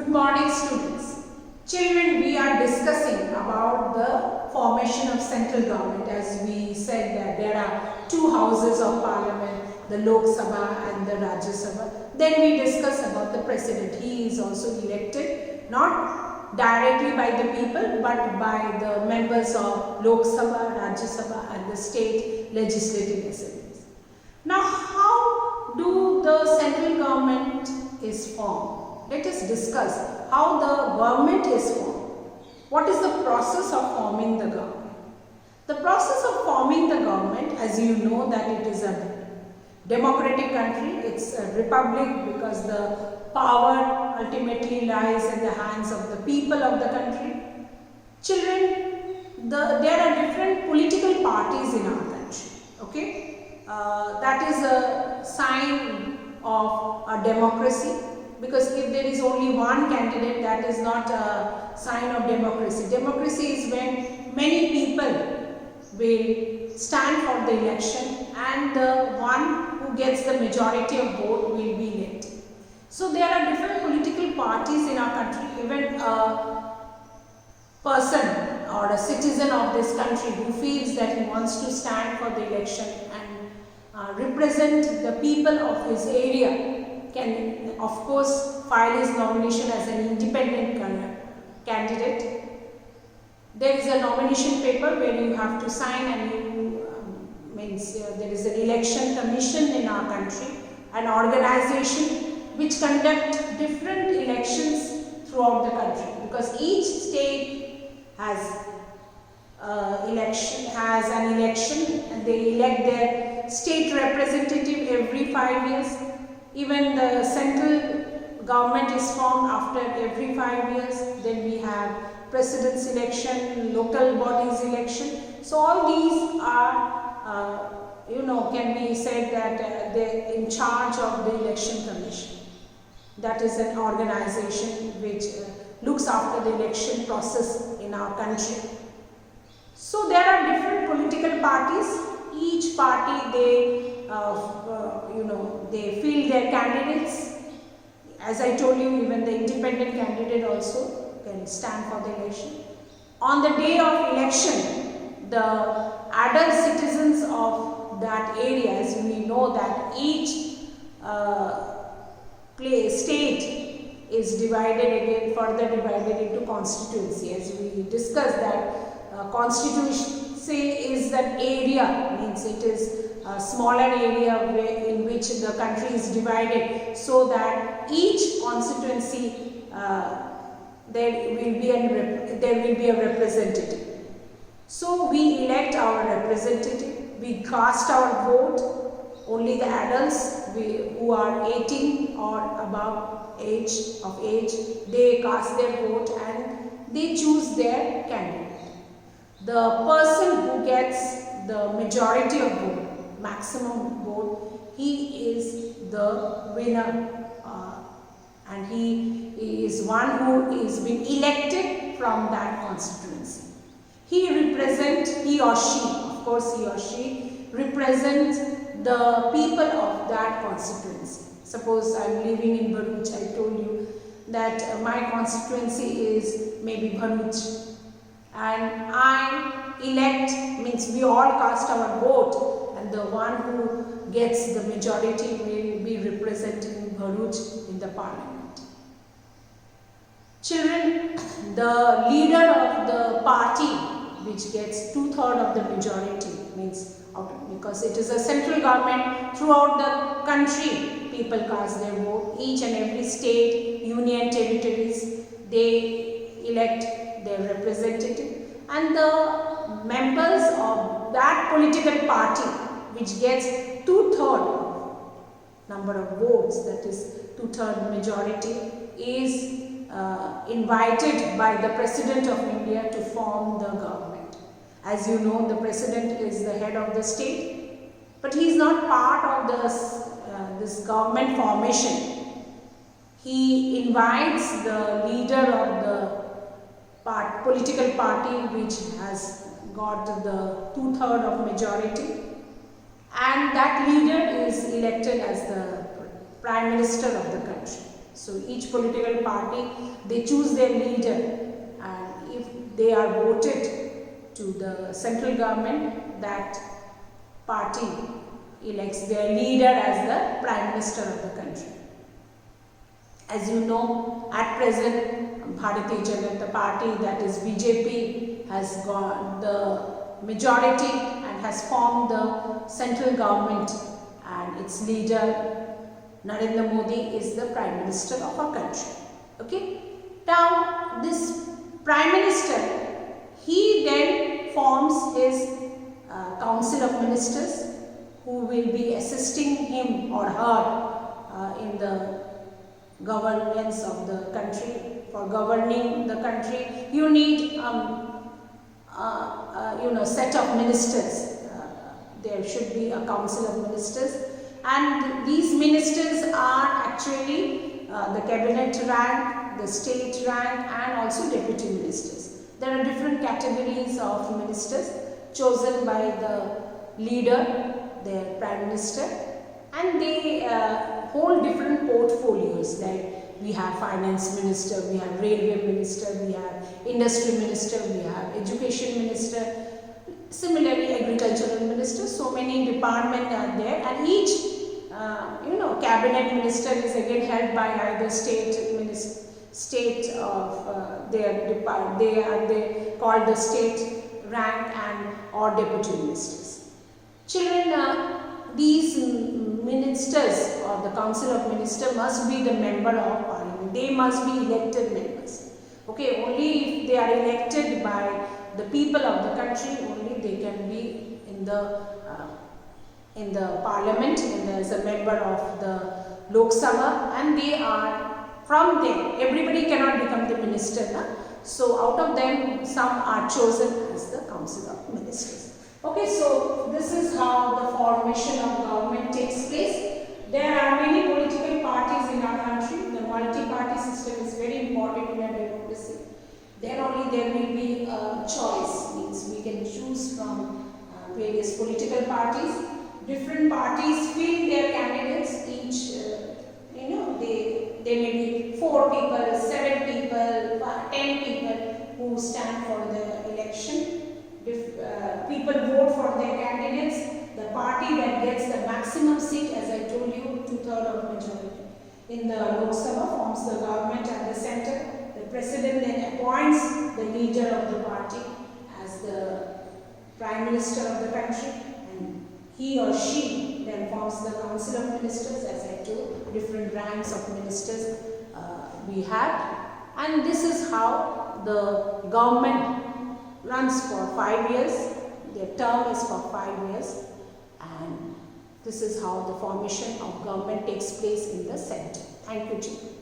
Good morning, students. Children, we are discussing about the formation of central government. As we said that there are two houses of parliament, the Lok Sabha and the Rajya Sabha. Then we discuss about the president. He is also elected not directly by the people but by the members of Lok Sabha, Rajya Sabha and the state legislative assemblies. Now, how do the central government is formed? Let us discuss how the government is formed. What is the process of forming the government? The process of forming the government, as you know that it is a democratic country, it's a republic because the power ultimately lies in the hands of the people of the country. Children, there are different political parties in our country, okay? That is a sign of a democracy. Because if there is only one candidate, that is not a sign of democracy. Democracy is when many people will stand for the election and the one who gets the majority of vote will be elected. So there are different political parties in our country. Even a person or a citizen of this country who feels that he wants to stand for the election and represent the people of his area can of course file his nomination as an independent candidate. There is a nomination paper where you have to sign and there is an election commission in our country, an organization which conduct different elections throughout the country because each state has an election and they elect their state representative every 5 years. Even the central government is formed after every 5 years. Then we have president's election, local bodies election. So all these are, can be said that they're in charge of the election commission. That is an organization which looks after the election process in our country. So there are different political parties. Each party they field their candidates. As I told you, even the independent candidate also can stand for the election. On the day of election, the adult citizens of that area, as we know that each state is further divided into constituency. As we discussed that constituency is that area, means it is a smaller area in which the country is divided, so that each constituency there will be a representative. So we elect our representative, we cast our vote. Only the adults who are 18 or above age, they cast their vote and they choose their candidate. The person who gets the majority of vote, maximum vote, he is the winner and he is one who is being elected from that constituency. He or she represents the people of that constituency. Suppose I am living in Bharuch, I told you that my constituency is maybe Bharuch, and I elect, means we all cast our vote, and the one who gets the majority will be representing Bharuch in the parliament. Children, the leader of the party which gets 2/3 of the majority, means because it is a central government throughout the country, people cast their vote. Each and every state, union territories, they elect their representative, and the members of that political party which gets 2/3 number of votes, that is 2/3 majority, is invited by the President of India to form the government. As you know, the President is the head of the state, but he is not part of this government formation. He invites the leader of the political party which has got the 2/3 of majority, and that leader is elected as the Prime Minister of the country. So each political party, they choose their leader, and if they are voted to the central government, that party elects their leader as the Prime Minister of the country. As you know, at present, Bharatiya Janata Party, that is BJP, has got the majority and has formed the central government, and its leader Narendra Modi is the Prime Minister of our country. Okay. Now, this Prime Minister, he then forms his Council of Ministers, who will be assisting him or her in the governance of the country. For governing the country, you need set of ministers. There should be a council of ministers, and these ministers are actually the cabinet rank, the state rank, and also deputy ministers. There are different categories of ministers chosen by the leader, their prime minister, and they hold different portfolios. Like we have finance minister, we have railway minister, we have industry minister, we have education minister, similarly agricultural minister. So many departments are there, and each cabinet minister is again held by either state of their department. They called the state rank and or deputy ministers. Children, these ministers or the council of ministers must be the member of parliament. They must be elected members. Okay, only if they are elected by the people of the country, only they can be in the parliament and as a member of the Lok Sabha, and they are from there. Everybody cannot become the minister. Na? So out of them, some are chosen as the council of ministers. Okay, so this is how the formation of government takes place. There are many political parties in our country. The multi-party system is very important in a democracy. Then only there will be a choice, means we can choose from various political parties. Different parties field their candidates, each, there may be 4 people, 7 people, 10 people who stand for the election. People vote for their candidates. The party that gets the maximum seat, as I told you, 2/3 of majority in the Lok Sabha forms the government at the center. The president then appoints the leader of the party as the prime minister of the country, and he or she then forms the council of ministers. As I told, different ranks of ministers we have, and this is how the government runs for 5 years. Their term is for 5 years, and this is how the formation of government takes place in the center. Thank you, children.